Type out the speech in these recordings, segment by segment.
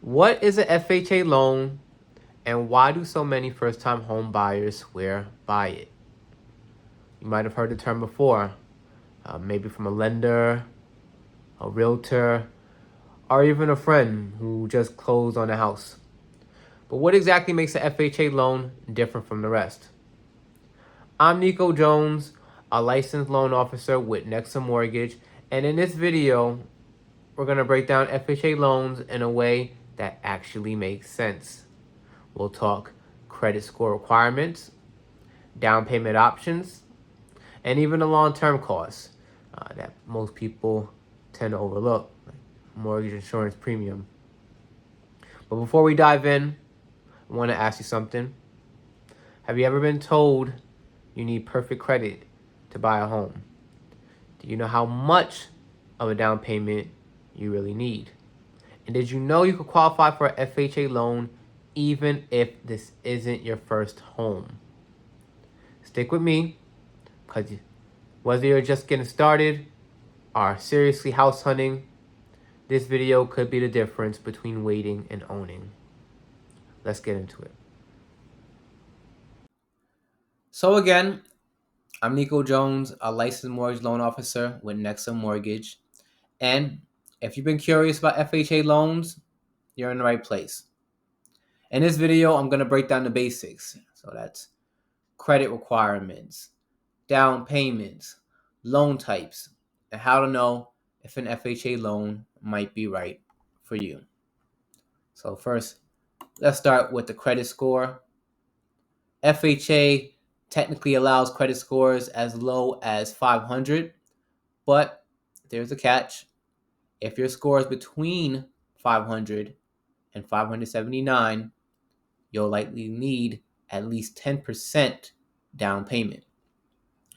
What is an FHA loan and why do so many first-time home buyers swear by it? You might have heard the term before, maybe from a lender, a realtor, or even a friend who just closed on a house. But what exactly makes an FHA loan different from the rest? I'm Nico Jones, a licensed loan officer with NEXA Mortgage, and in this video, we're going to break down FHA loans in a way that actually makes sense. We'll talk credit score requirements, down payment options, and even the long-term costs that most people tend to overlook, like mortgage insurance premium. But before we dive in, I want to ask you something. Have you ever been told you need perfect credit to buy a home? Do you know how much of a down payment you really need? And did you know you could qualify for an FHA loan even if this isn't your first home? Stick with me, because whether you're just getting started or seriously house hunting, this video could be the difference between waiting and owning. Let's get into it. So again, I'm Nico Jones, a licensed mortgage loan officer with NEXA Mortgage. And if you've been curious about FHA loans, you're in the right place. In this video, I'm going to break down the basics. So that's credit requirements, down payments, loan types, and how to know if an FHA loan might be right for you. So first, let's start with the credit score. FHA technically allows credit scores as low as 500, but there's a catch. If your score is between 500 and 579, you'll likely need at least 10% down payment.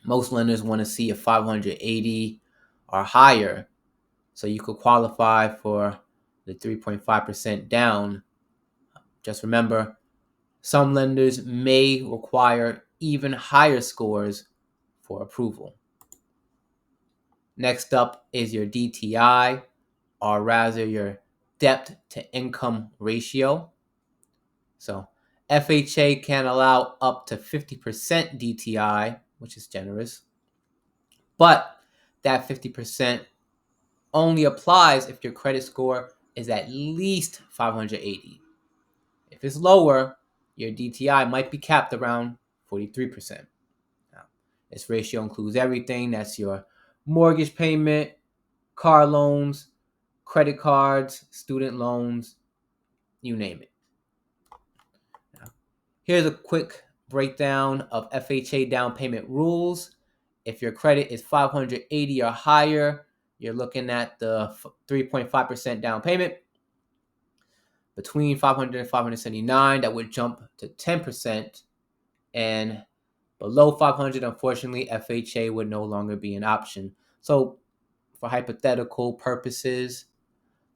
Most lenders want to see a 580 or higher so you could qualify for the 3.5% down. Just remember, some lenders may require even higher scores for approval. Next up is your DTI, or rather your debt to income ratio. So FHA can allow up to 50% DTI, which is generous, but that 50% only applies if your credit score is at least 580. If it's lower, your DTI might be capped around 43%. Now, this ratio includes everything. That's your mortgage payment, car loans, credit cards, student loans, you name it. Now, here's a quick breakdown of FHA down payment rules. If your credit is 580 or higher, you're looking at the 3.5% down payment. Between 500 and 579, that would jump to 10%. And below 500, unfortunately, FHA would no longer be an option. So for hypothetical purposes,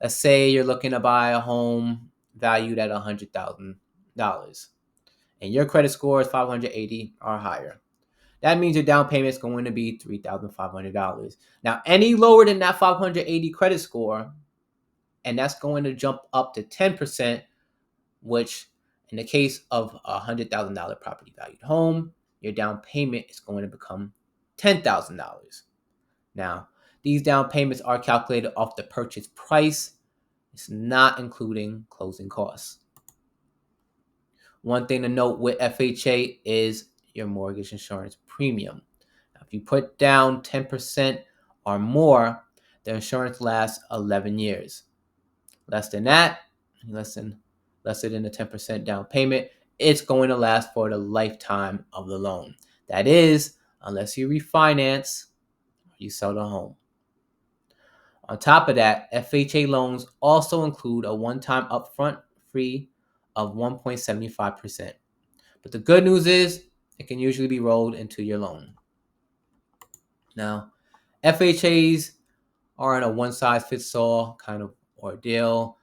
let's say you're looking to buy a home valued at $100,000 and your credit score is 580 or higher. That means your down payment is going to be $3,500. Now, any lower than that 580 credit score, and that's going to jump up to 10%, which in the case of a $100,000 property valued home, your down payment is going to become $10,000. Now, these down payments are calculated off the purchase price. It's not including closing costs. One thing to note with FHA is your mortgage insurance premium. Now, if you put down 10% or more, the insurance lasts 11 years. Less than that, less than the 10% down payment, it's going to last for the lifetime of the loan. That is, unless you refinance or you sell the home. On top of that, FHA loans also include a one-time upfront fee of 1.75%. But the good news is it can usually be rolled into your loan. Now, FHAs aren't a one-size-fits-all kind of ordeal.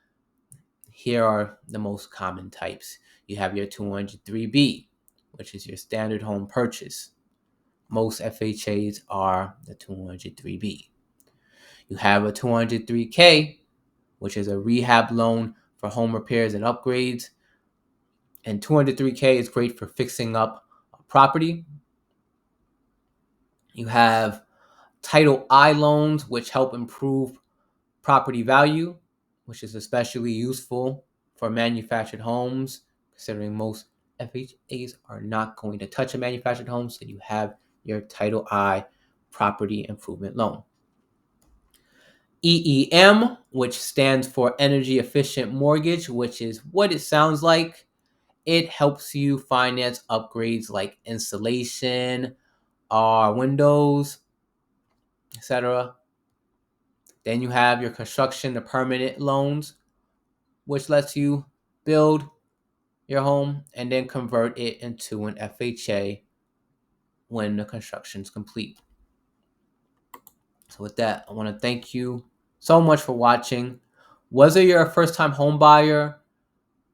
Here are the most common types. You have your 203B, which is your standard home purchase. Most FHAs are the 203B. You have a 203K, which is a rehab loan for home repairs and upgrades. And $203K is great for fixing up a property. You have Title I loans, which help improve property value, which is especially useful for manufactured homes, considering most FHAs are not going to touch a manufactured home, so you have your Title I property improvement loan. EEM, which stands for Energy Efficient Mortgage, which is what it sounds like. It helps you finance upgrades like insulation, windows, etc. Then you have your construction to permanent loans, which lets you build your home and then convert it into an FHA when the construction is complete. So with that, I want to thank you so much for watching. Whether you're a first-time home buyer,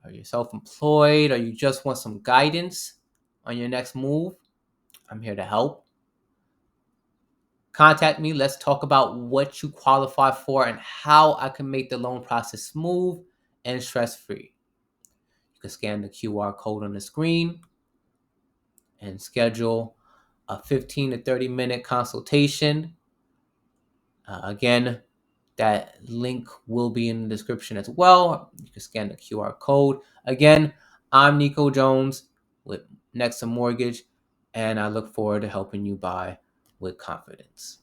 are you self-employed, or you just want some guidance on your next move, I'm here to help. Contact me. Let's talk about what you qualify for and how I can make the loan process smooth and stress-free. You can scan the QR code on the screen and schedule a 15 to 30-minute consultation. Again, that link will be in the description as well. You can scan the QR code. Again, I'm Nikko Jones with NEXA Mortgage, and I look forward to helping you buy with confidence.